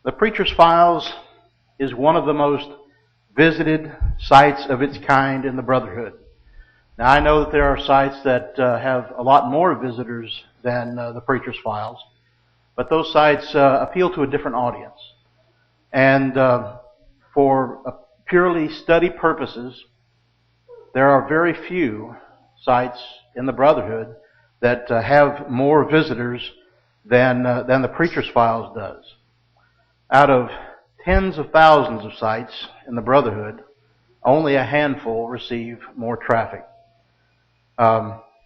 The Preacher's Files is one of the most visited sites of its kind in the Brotherhood. Now, I know that there are sites that have a lot more visitors than the Preacher's Files, but those sites appeal to a different audience. And for purely study purposes, there are very few sites in the Brotherhood that have more visitors than the Preacher's Files does. Out of tens of thousands of sites in the Brotherhood, only a handful receive more traffic,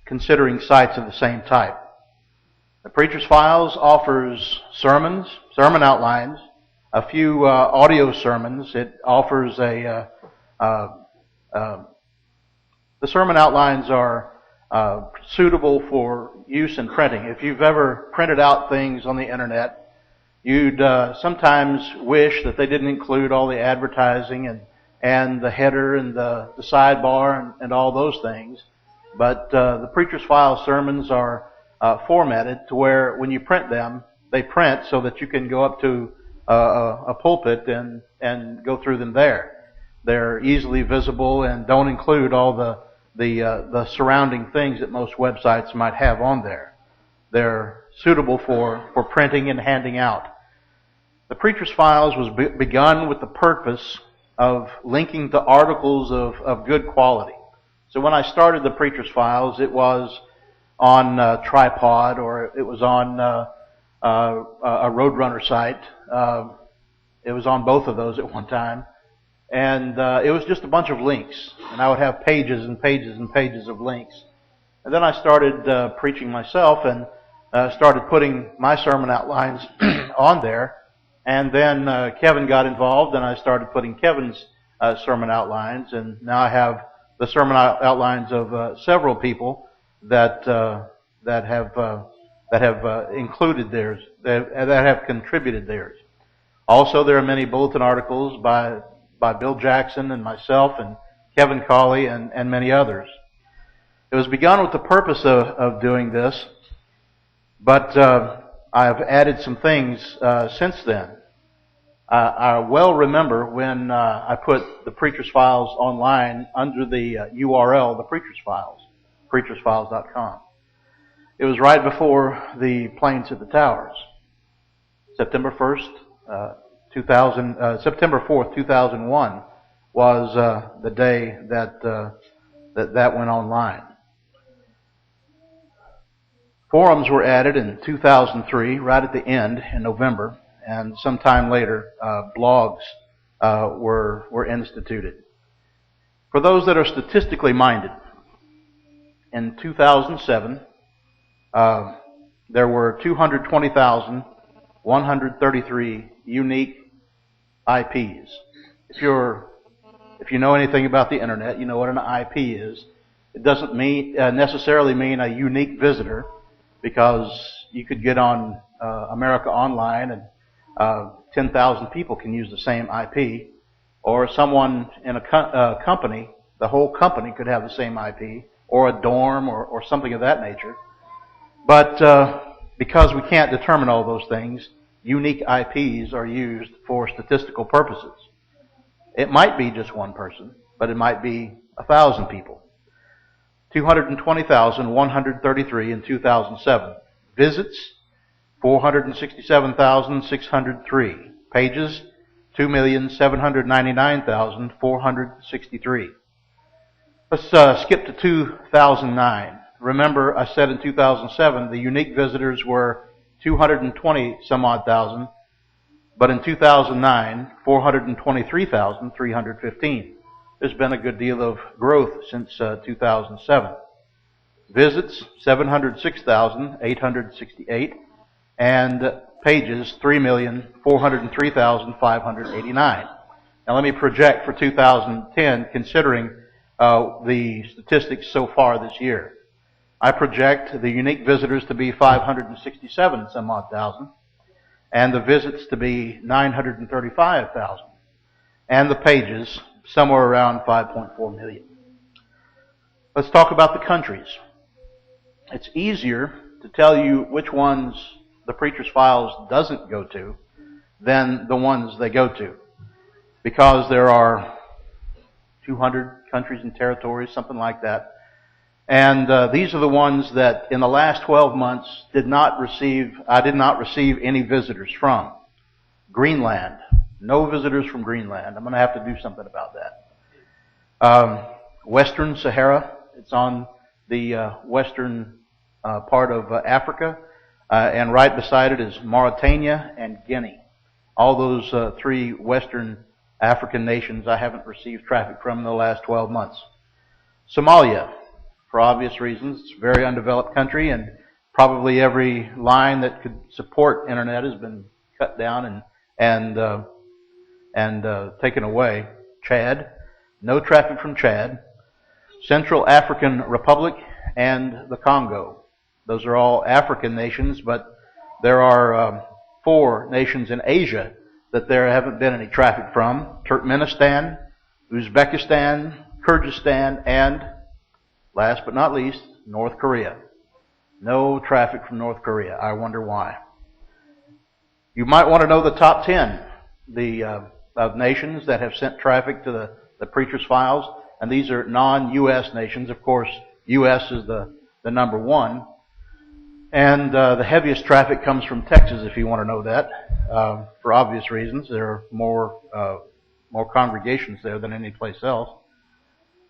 considering sites of the same type. The Preacher's Files offers sermon outlines, a few audio sermons. It offers the sermon outlines are suitable for use in printing. If you've ever printed out things on the internet, you'd sometimes wish that they didn't include all the advertising and the header and the sidebar and all those things. But the Preacher's Files sermons are formatted to where when you print them, they print so that you can go up to a pulpit and go through them there. They're easily visible and don't include all the surrounding things that most websites might have on there. They're suitable for printing and handing out. The Preacher's Files was begun with the purpose of linking to articles of good quality. So when I started the Preacher's Files, it was on Tripod, or it was on a Roadrunner site. It was on both of those at one time. And it was just a bunch of links. And I would have pages and pages and pages of links. And then I started preaching myself and started putting my sermon outlines on there. And then Kevin got involved, and I started putting Kevin's sermon outlines. And now I have the sermon outlines of several people that have included theirs, that have contributed theirs. Also, there are many bulletin articles by Bill Jackson and myself and Kevin Cawley and many others. It was begun with the purpose of doing this, but I've added some things since then. I well remember when I put the Preacher's Files online under the URL, the Preacher's Files, preachersfiles.com. It was right before the planes hit the towers. September 4th, 2001 was the day that went online. Forums were added in 2003, right at the end in November, and sometime later, blogs were instituted. For those that are statistically minded, in 2007, there were 220,133 unique IPs. If you know anything about the internet, you know what an IP is. It doesn't necessarily mean a unique visitor, because you could get on America Online and 10,000 people can use the same IP, or someone in a company, the whole company could have the same IP, or a dorm or something of that nature. But because we can't determine all those things, unique IPs are used for statistical purposes. It might be just one person, but it might be 1,000 people. 220,133 in 2007. Visits, 467,603. Pages, 2,799,463. Let's skip to 2009. Remember, I said in 2007 the unique visitors were 220 some odd thousand, but in 2009, 423,315. There's been a good deal of growth since 2007. Visits, 706,868, and pages, 3,403,589. Now let me project for 2010, considering the statistics so far this year. I project the unique visitors to be 567 some odd thousand, and the visits to be 935,000, and the pages somewhere around 5.4 million. Let's talk about the countries. It's easier to tell you which ones the Preacher's Files doesn't go to than the ones they go to, because there are 200 countries and territories, something like that. And these are the ones that in the last 12 months I did not receive any visitors from. Greenland. No visitors from Greenland. I'm going to have to do something about that. Western Sahara. It's on the western part of Africa. And right beside it is Mauritania and Guinea. All those three Western African nations I haven't received traffic from in the last 12 months. Somalia, for obvious reasons. It's a very undeveloped country, and probably every line that could support internet has been cut down and taken away. Chad, no traffic from Chad. Central African Republic and the Congo. Those are all African nations, but there are 4 nations in Asia that there haven't been any traffic from. Turkmenistan, Uzbekistan, Kyrgyzstan, and last but not least, North Korea. No traffic from North Korea. I wonder why. You might want to know the top 10 of nations that have sent traffic to the Preacher's Files, and these are non-U.S. nations. Of course, U.S. is the number 1. And the heaviest traffic comes from Texas, if you want to know that, for obvious reasons. There are more congregations there than any place else.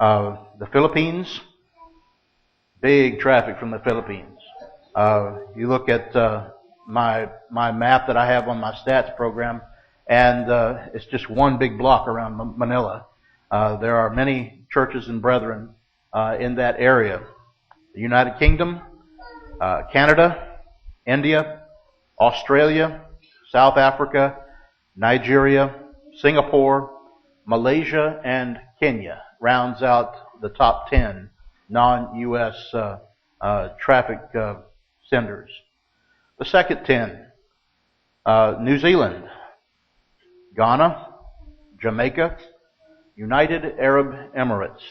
The Philippines, big traffic from the Philippines. You look at my map that I have on my stats program, and it's just one big block around Manila. There are many churches and brethren in that area. The United Kingdom, Canada, India, Australia, South Africa, Nigeria, Singapore, Malaysia, and Kenya rounds out the top 10 non-U.S. Traffic senders. The second 10, New Zealand, Ghana, Jamaica, United Arab Emirates,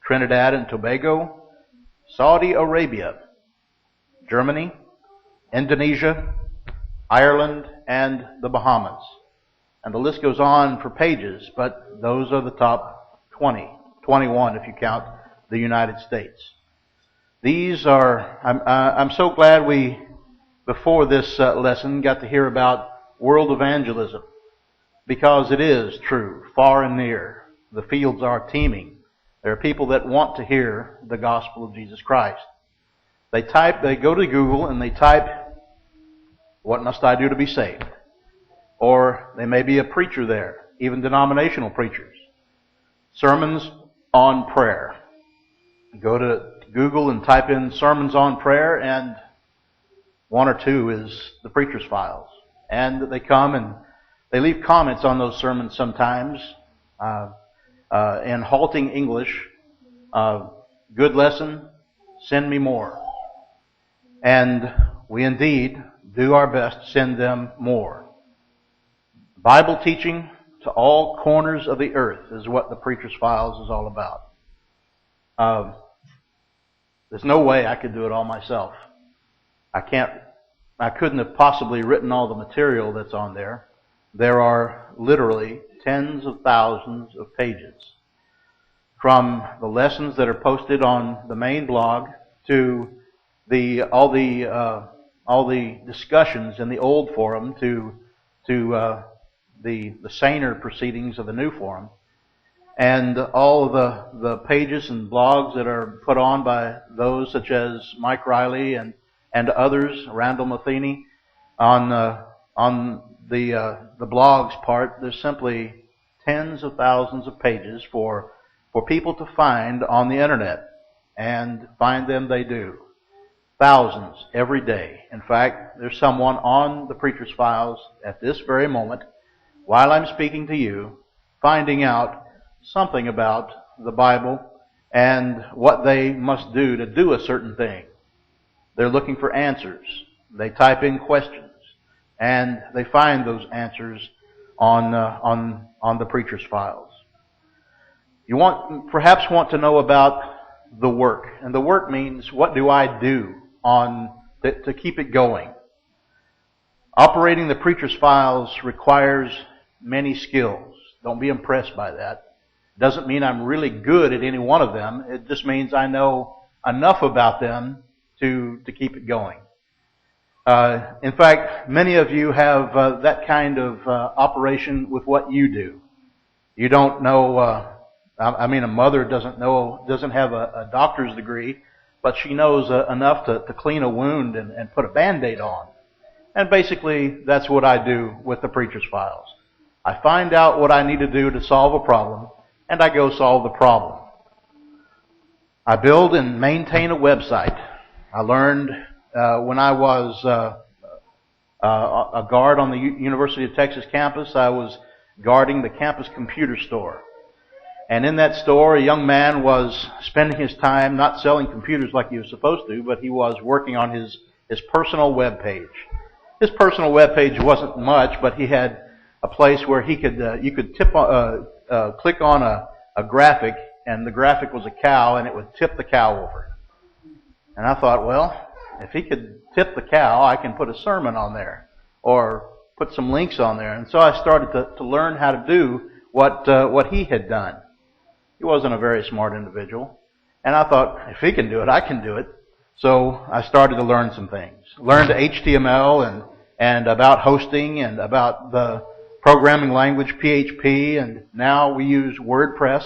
Trinidad and Tobago, Saudi Arabia, Germany, Indonesia, Ireland, and the Bahamas. And the list goes on for pages, but those are the top 20, 21 if you count the United States. These are, I'm so glad we, before this lesson, got to hear about world evangelism, because it is true, far and near. The fields are teeming. There are people that want to hear the gospel of Jesus Christ. They go to Google and they type, "What must I do to be saved?" Or they may be a preacher there, even denominational preachers. Sermons on prayer. Go to Google and type in sermons on prayer, and 1 or 2 is the Preacher's Files. And they come and they leave comments on those sermons sometimes in halting English. Good lesson, send me more. And we indeed do our best to send them more. Bible teaching to all corners of the earth is what the Preacher's Files is all about. There's no way I could do it all myself. I couldn't have possibly written all the material that's on there. There are literally tens of thousands of pages, from the lessons that are posted on the main blog to all the discussions in the old forum to the saner proceedings of the new forum, and all of the pages and blogs that are put on by those such as Mike Riley and others, Randall Matheny, on the blogs part. There's simply tens of thousands of pages for people to find on the internet, and find them they do. Thousands every day. In fact, there's someone on the Preacher's Files at this very moment, while I'm speaking to you, finding out something about the Bible and what they must do to do a certain thing. They're looking for answers. They type in questions, and they find those answers on the Preacher's Files. You perhaps want to know about the work, and the work means, what do I do to keep it going? Operating the Preacher's Files requires many skills. Don't be impressed by that. Doesn't mean I'm really good at any one of them. It just means I know enough about them to keep it going. In fact, many of you have that kind of operation with what you do. You don't know. A mother doesn't have a doctor's degree, but she knows enough to clean a wound and put a Band-Aid on. And basically, that's what I do with the Preacher's Files. I find out what I need to do to solve a problem, and I go solve the problem. I build and maintain a website. I learned when I was a guard on the University of Texas campus, I was guarding the campus computer store. And in that store, a young man was spending his time not selling computers like he was supposed to, but he was working on his personal web page. His personal web page wasn't much, but he had a place where he could you could click on a graphic, and the graphic was a cow, and it would tip the cow over. And I thought, well, if he could tip the cow, I can put a sermon on there or put some links on there. And so I started to learn how to do what he had done. He wasn't a very smart individual. And I thought, if he can do it, I can do it. So I started to learn some things. Learned HTML and about hosting and about the programming language PHP, and now we use WordPress.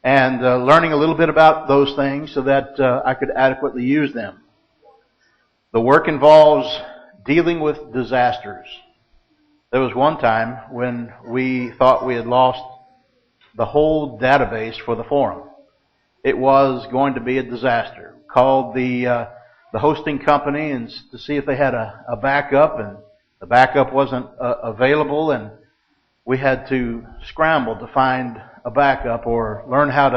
And learning a little bit about those things so that I could adequately use them. The work involves dealing with disasters. There was one time when we thought we had lost the whole database for the forum. It was going to be a disaster. Called the hosting company and to see if they had a backup, and the backup wasn't available, and we had to scramble to find a backup or learn how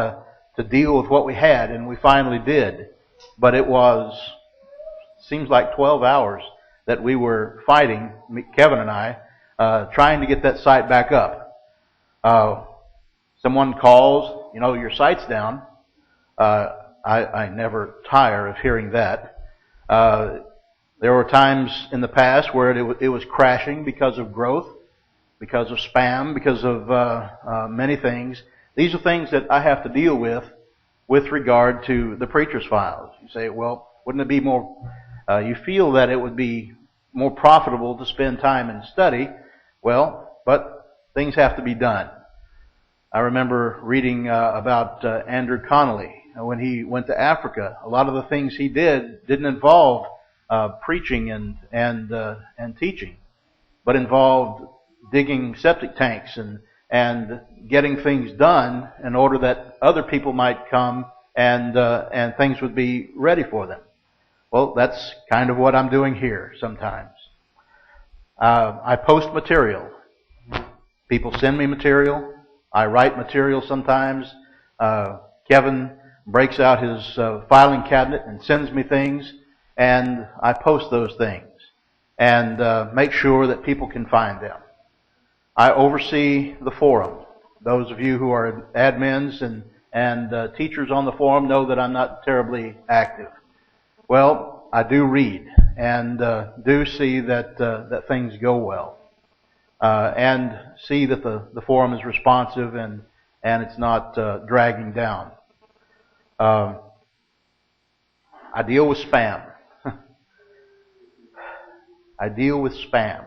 to deal with what we had, and we finally did. But it seems like 12 hours that we were fighting, Kevin and I, trying to get that site back up. Someone calls, your site's down. I never tire of hearing that. There were times in the past where it was crashing because of growth, because of spam, because of many things. These are things that I have to deal with regard to the Preacher's Files. You say, well, wouldn't it be more, you feel that it would be more profitable to spend time in study. Well, but things have to be done. I remember reading about Andrew Connolly. When he went to Africa, a lot of the things he didn't involve preaching and teaching, but involved digging septic tanks and getting things done in order that other people might come and things would be ready for them. Well, that's kind of what I'm doing here sometimes. I post material. People send me material. I write material sometimes. Kevin breaks out his filing cabinet and sends me things, and I post those things and make sure that people can find them. I oversee the forum. Those of you who are admins and teachers on the forum know that I'm not terribly active. Well, I do read and do see that things go well, and see that the forum is responsive and it's not dragging down. I deal with spam. I deal with spam.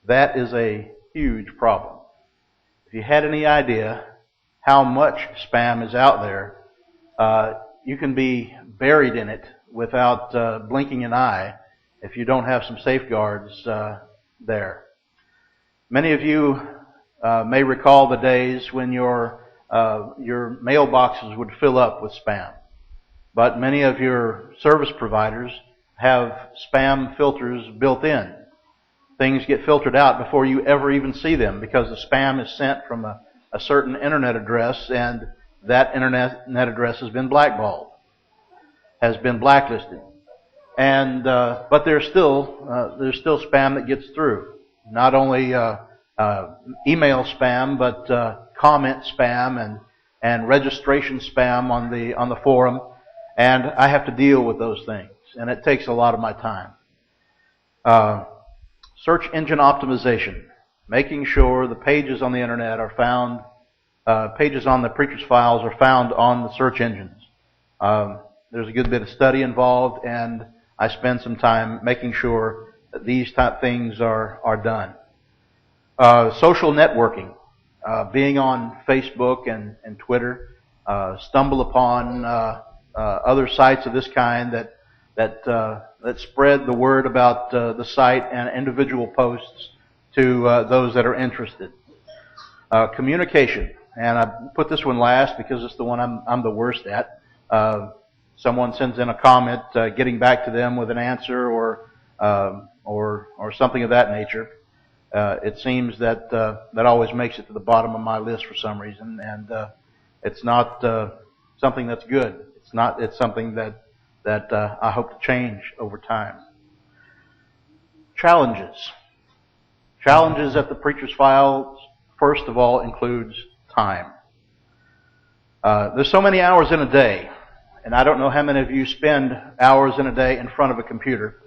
That is a huge problem. If you had any idea how much spam is out there, you can be buried in it without blinking an eye if you don't have some safeguards there. Many of you may recall the days when your mailboxes would fill up with spam. But many of your service providers have spam filters built in. Things get filtered out before you ever even see them because the spam is sent from a certain internet address, and that internet address has been blackballed, has been blacklisted. And but there's still spam that gets through. Not only email spam, but comment spam and registration spam on the forum, and I have to deal with those things, and it takes a lot of my time. search engine optimization, making sure the pages on the internet are found, pages on the Preacher's Files are found on the search engines. There's a good bit of study involved, and I spend some time making sure that these type things are done. Social networking, being on Facebook and Twitter, stumble upon other sites of this kind that spread the word about the site and individual posts to those that are interested. Communication, and I put this one last because it's the one I'm the worst at. Someone sends in a comment, getting back to them with an answer or something of that nature. It seems that that always makes it to the bottom of my list for some reason, and it's not something that's good. It's something that I hope to change over time. Challenges at the Preacher's Files, first of all, includes time. There's so many hours in a day, and I don't know how many of you spend hours in a day in front of a computer,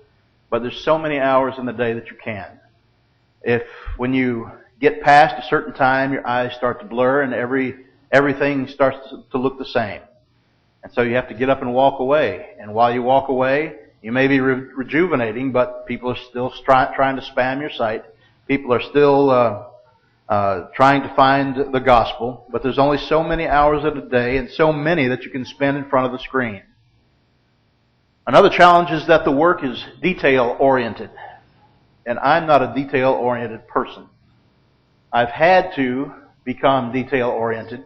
but there's so many hours in the day that you can. If when you get past a certain time, your eyes start to blur and everything starts to look the same. And so you have to get up and walk away. And while you walk away, you may be rejuvenating, but people are still trying to spam your site. People are still trying to find the gospel. But there's only so many hours in a day and so many that you can spend in front of the screen. Another challenge is that the work is detail-oriented. And I'm not a detail-oriented person. I've had to become detail-oriented,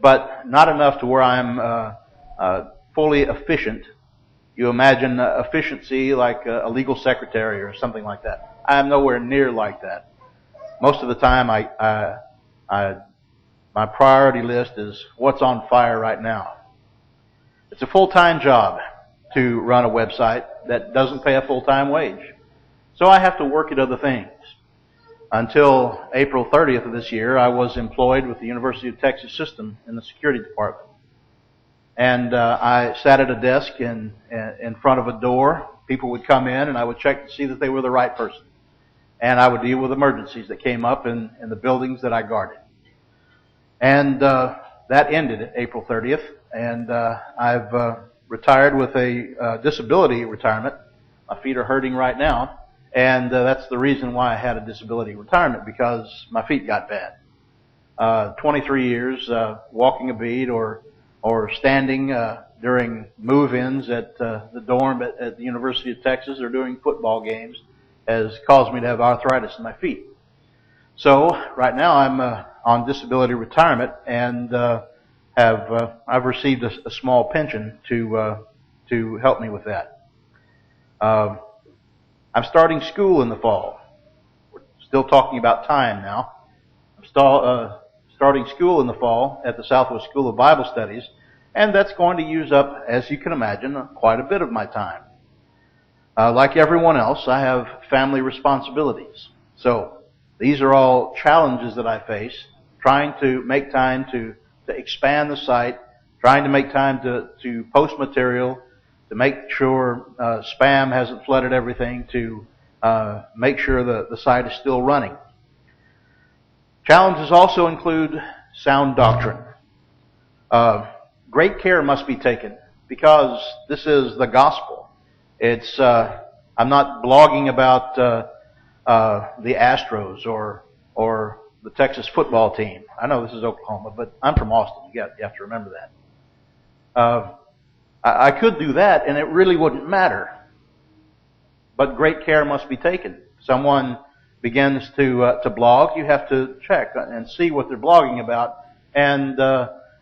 but not enough to where I'm fully efficient. You imagine efficiency like a legal secretary or something like that. I am nowhere near like that. Most of the time, my priority list is what's on fire right now. It's a full-time job to run a website that doesn't pay a full-time wage. So I have to work at other things. Until April 30th of this year, I was employed with the University of Texas System in the security department. And I sat at a desk in front of a door. People would come in, and I would check to see that they were the right person. And I would deal with emergencies that came up in the buildings that I guarded. And that ended April 30th, and I've retired with a disability retirement. My feet are hurting right now. And that's the reason why I had a disability retirement, because my feet got bad. 23 years walking a beat or standing during move-ins at the dorm at the University of Texas or doing football games has caused me to have arthritis in my feet. So right now I'm on disability retirement and I've received a small pension to help me with that. I'm starting school in the fall. We're still talking about time now. I'm starting school in the fall at the Southwest School of Bible Studies, and that's going to use up, as you can imagine, quite a bit of my time. Like everyone else, I have family responsibilities. So these are all challenges that I face, trying to make time to expand the site, trying to make time to post material, to make sure spam hasn't flooded everything, to make sure the site is still running. Challenges also include sound doctrine. Great care must be taken because this is the gospel. It's I'm not blogging about the Astros or the Texas football team. I know this is Oklahoma, but I'm from Austin. You have to remember that. I could do that, and it really wouldn't matter. But great care must be taken. Someone begins to blog, you have to check and see what they're blogging about, and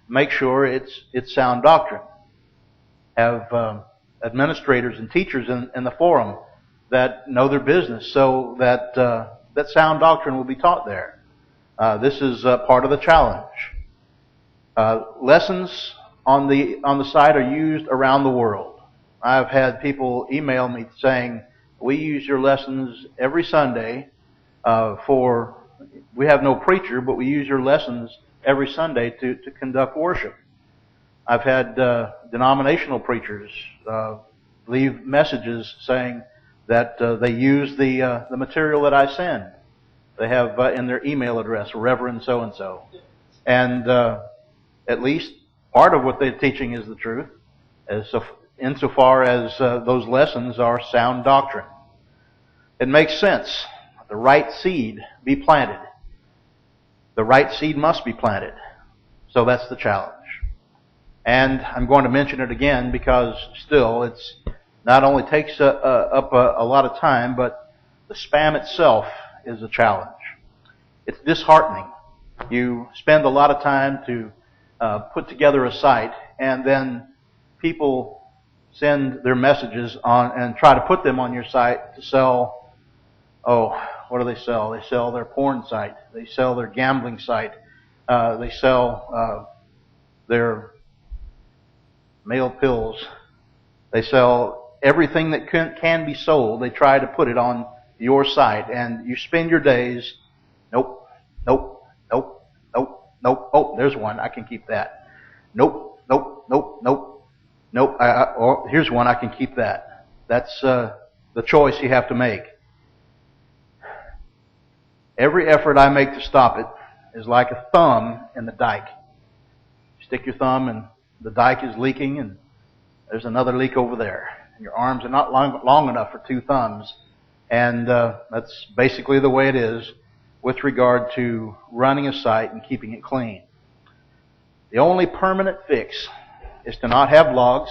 make sure it's sound doctrine. Have administrators and teachers in the forum that know their business, so that that sound doctrine will be taught there. This is part of the challenge. Lessons on the site are used around the world. I've had people email me saying, we use your lessons every Sunday we have no preacher, but we use your lessons every Sunday to conduct worship. I've had denominational preachers leave messages saying, that they use the material that I send. They have in their email address, Reverend so-and-so. And at least part of what they're teaching is the truth, insofar as those lessons are sound doctrine. It makes sense. The right seed be planted. The right seed must be planted. So that's the challenge. And I'm going to mention it again because still it's not only takes up a lot of time, but the spam itself is a challenge. It's disheartening. You spend a lot of time to put together a site, and then people send their messages on and try to put them on your site to sell. Oh, what do they sell? They sell their porn site. They sell their gambling site. They sell their male pills. They sell everything that can be sold. They try to put it on your site, and you spend your days, nope, nope, nope, nope, nope. Oh, there's one. I can keep that. Nope, nope, nope, nope, nope. Oh, here's one. I can keep that. That's the choice you have to make. Every effort I make to stop it is like a thumb in the dike. You stick your thumb and the dike is leaking, and there's another leak over there. And your arms are not long enough for two thumbs. And that's basically the way it is with regard to running a site and keeping it clean. The only permanent fix is to not have blogs,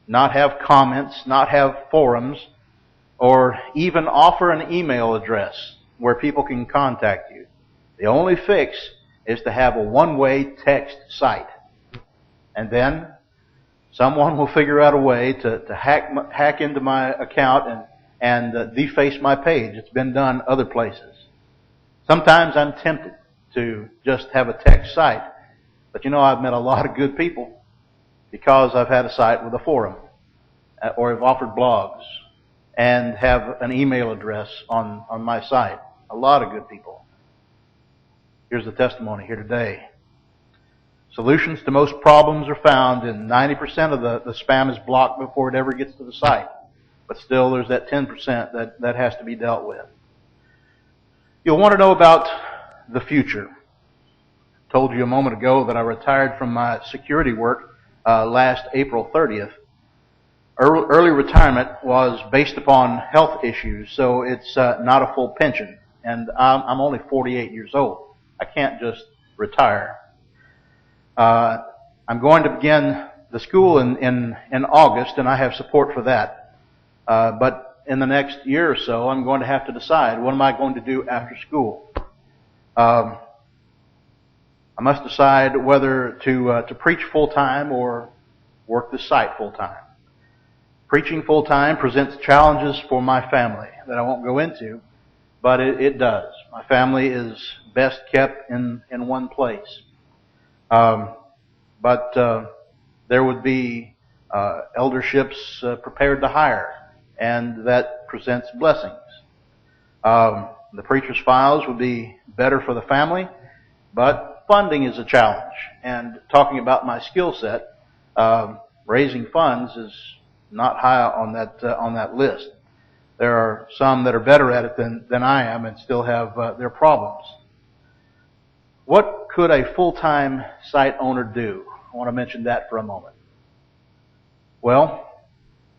not have comments, not have forums, or even offer an email address where people can contact you. The only fix is to have a one-way text site. And then someone will figure out a way to hack into my account and deface my page. It's been done other places. Sometimes I'm tempted to just have a text site. But you know, I've met a lot of good people because I've had a site with a forum or have offered blogs and have an email address on my site. A lot of good people. Here's the testimony here today. Solutions to most problems are found in 90% of the spam is blocked before it ever gets to the site. But still there's that 10% that has to be dealt with. You'll want to know about the future. I told you a moment ago that I retired from my security work last April 30th. Early retirement was based upon health issues, so it's not a full pension. And I'm only 48 years old. I can't just retire. I'm going to begin the school in August, and I have support for that. But in the next year or so, I'm going to have to decide, what am I going to do after school? I must decide whether to preach full-time or work the site full-time. Preaching full-time presents challenges for my family that I won't go into, but it does. My family is best kept in one place. But there would be elderships prepared to hire, and that presents blessings. The preacher's files would be better for the family, but funding is a challenge. And talking about my skill set, raising funds is not high on that list. There are some that are better at it than I am and still have their problems. What could a full-time site owner do? I want to mention that for a moment. Well,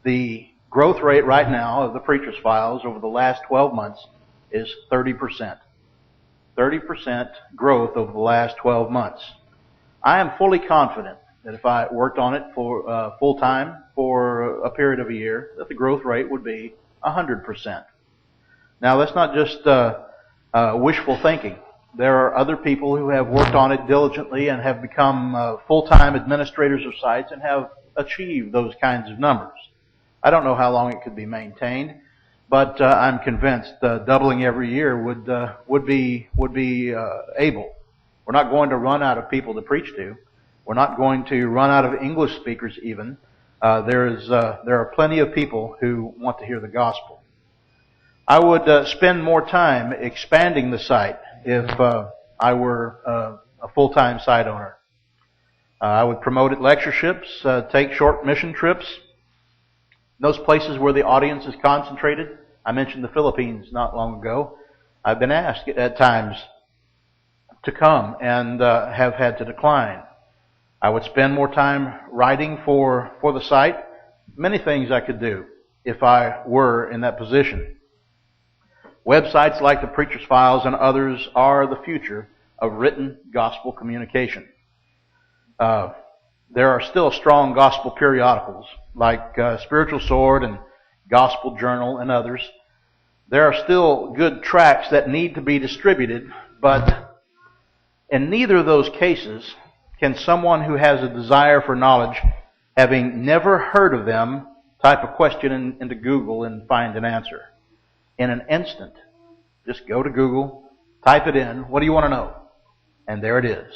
the growth rate right now of the preacher's files over the last 12 months is 30%. 30% growth over the last 12 months. I am fully confident that if I worked on it for full-time for a period of a year, that the growth rate would be 100%. Now, that's not just wishful thinking. There are other people who have worked on it diligently and have become full-time administrators of sites and have achieved those kinds of numbers. I don't know how long it could be maintained, but I'm convinced doubling every year would be able. We're not going to run out of people to preach to. We're not going to run out of English speakers even. There are plenty of people who want to hear the gospel. I would spend more time expanding the site if I were a full-time site owner. I would promote it lectureships, take short mission trips. those places where the audience is concentrated. I mentioned the Philippines not long ago. I've been asked at times to come and have had to decline. I would spend more time writing for the site. Many things I could do if I were in that position. Websites like the Preacher's Files and others are the future of written gospel communication. There are still strong gospel periodicals like Spiritual Sword and Gospel Journal and others. There are still good tracts that need to be distributed, but in neither of those cases can someone who has a desire for knowledge, having never heard of them, type a question into Google and find an answer. In an instant, just go to Google, type it in, what do you want to know? And there it is.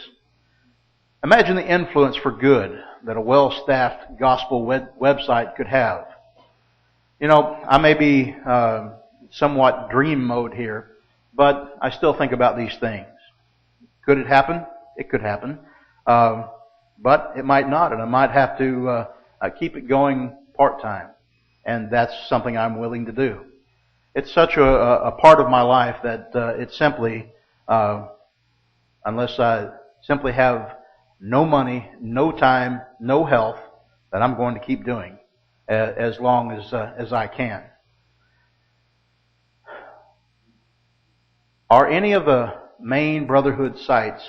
Imagine the influence for good that a well-staffed gospel website could have. You know, I may be somewhat dream mode here, but I still think about these things. Could it happen? It could happen. But it might not, and I might have to keep it going part-time. And that's something I'm willing to do. It's such a part of my life that it simply, unless I simply have no money, no time, no health, that I'm going to keep doing as long as I can. Are any of the main Brotherhood sites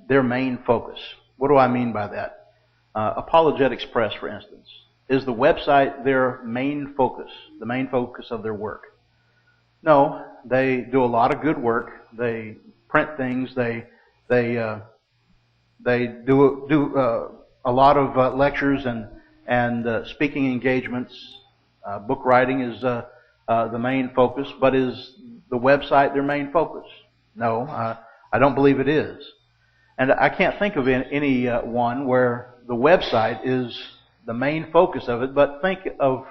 their main focus? What do I mean by that? Apologetics Press, for instance. Is the website their main focus, the main focus of their work? No, they do a lot of good work. They print things. They do a lot of lectures and speaking engagements. Book writing is the main focus, but is the website their main focus? No, I don't believe it is. And I can't think of any one where the website is the main focus of it, but think of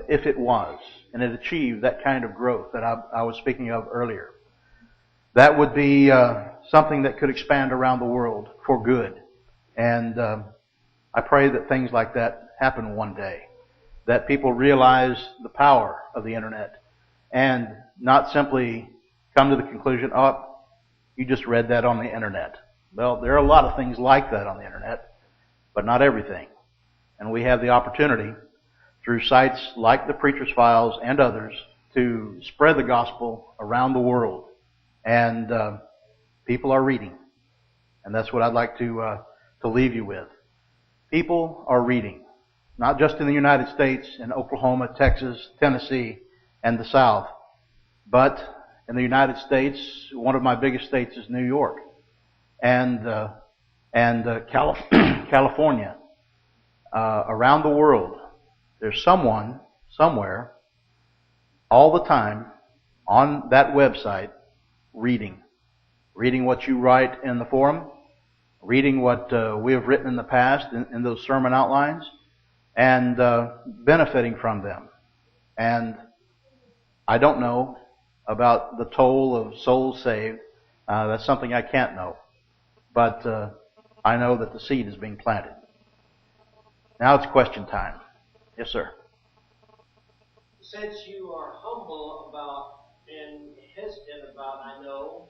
if it was, and it achieved that kind of growth that I was speaking of earlier. That would be something that could expand around the world for good. And I pray that things like that happen one day. That people realize the power of the Internet and not simply come to the conclusion, oh, you just read that on the Internet. Well, there are a lot of things like that on the Internet, but not everything. And we have the opportunity through sites like the Preacher's Files and others to spread the gospel around the world. And people are reading. And that's what I'd like to leave you with. People are reading. Not just in the United States, in Oklahoma, Texas, Tennessee, and the South, but in the United States, one of my biggest states is New York, and California. Around the world, there's someone, somewhere, all the time, on that website, reading what you write in the forum, reading what we have written in the past in those sermon outlines, and benefiting from them. And I don't know about the toll of souls saved. That's something I can't know. But I know that the seed is being planted. Now it's question time. Yes, sir. Since you are humble about and hesitant about, I know,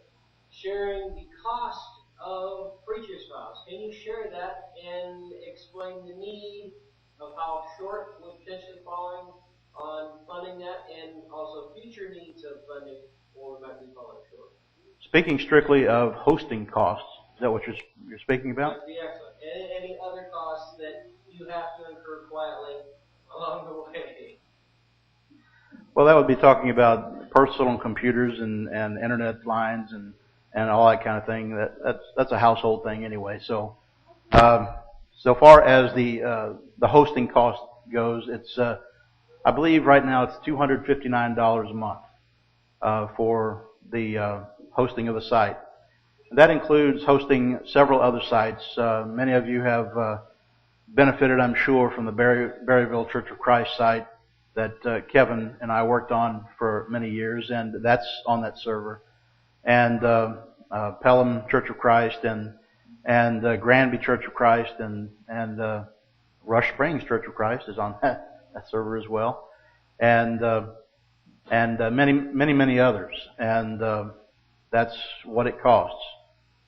sharing the cost of Preacher's Files, can you share that and explain the need of how short we're potentially falling on funding that, and also future needs of funding, or we might be falling short? Speaking strictly of hosting costs, is that what you're speaking about? That'd be excellent. Any other costs that you have to incur quietly along the way? Well, that would be talking about personal computers and internet lines and all that kind of thing. That's a household thing anyway. So, so far as the hosting cost goes, it's I believe right now it's $259 a month for the hosting of the site. That includes hosting several other sites. Many of you have benefited, I'm sure, from the Berryville Church of Christ site that Kevin and I worked on for many years, and that's on that server. And Pelham Church of Christ and Granby Church of Christ and Rush Springs Church of Christ is on that server as well, and many others. And that's what it costs.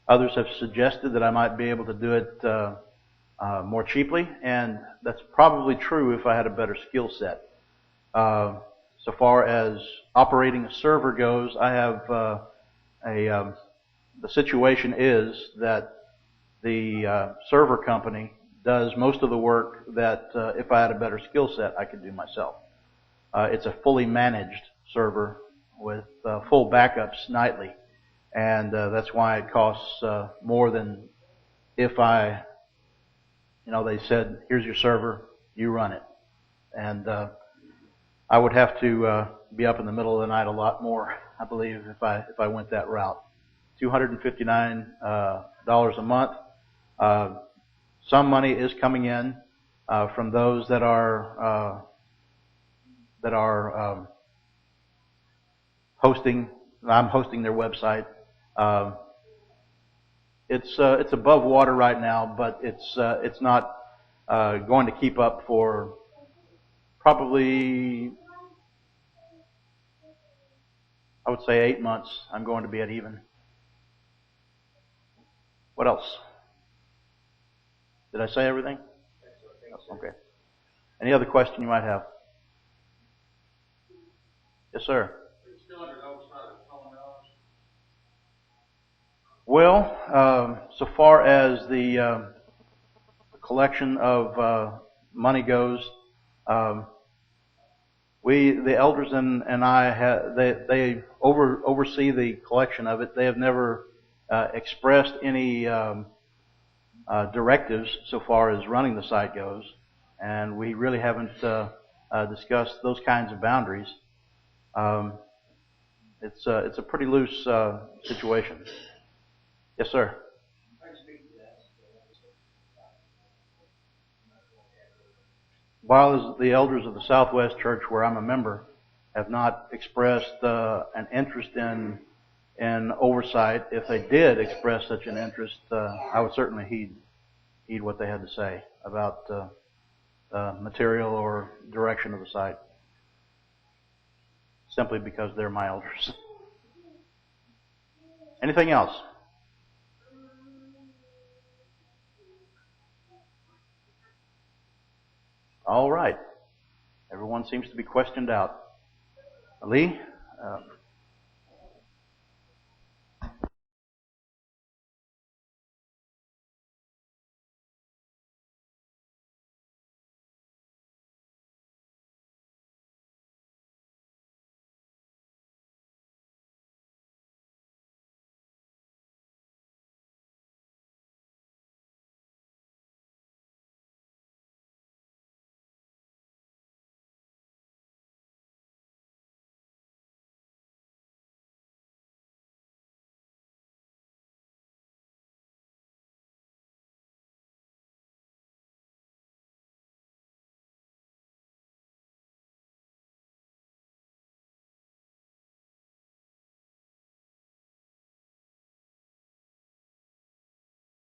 Others have suggested that I might be able to do it more cheaply, and that's probably true if I had a better skill set. So far as operating a server goes, I have the situation is that the server company does most of the work that if I had a better skill set, I could do myself. It's a fully managed server with full backups nightly, and that's why it costs more than if I, they said, here's your server, you run it. And I would have to be up in the middle of the night a lot more, I believe, if I went that route. $259 a month. Some money is coming in from those that are hosting. I'm hosting their website. It's above water right now, but it's not going to keep up for probably, I would say, 8 months. I'm going to be at even. What else? Did I say everything? Okay. Any other question you might have? Yes, sir. Well, so far as the collection of money goes, the elders and I, they oversee the collection of it. They have never expressed any directives so far as running the site goes, and we really haven't discussed those kinds of boundaries. It's a pretty loose situation. Yes, sir. While the elders of the Southwest Church, where I'm a member, have not expressed an interest in oversight, if they did express such an interest, I would certainly heed what they had to say about material or direction of the site, simply because they're my elders. Anything else? All right. Everyone seems to be questioned out. Lee?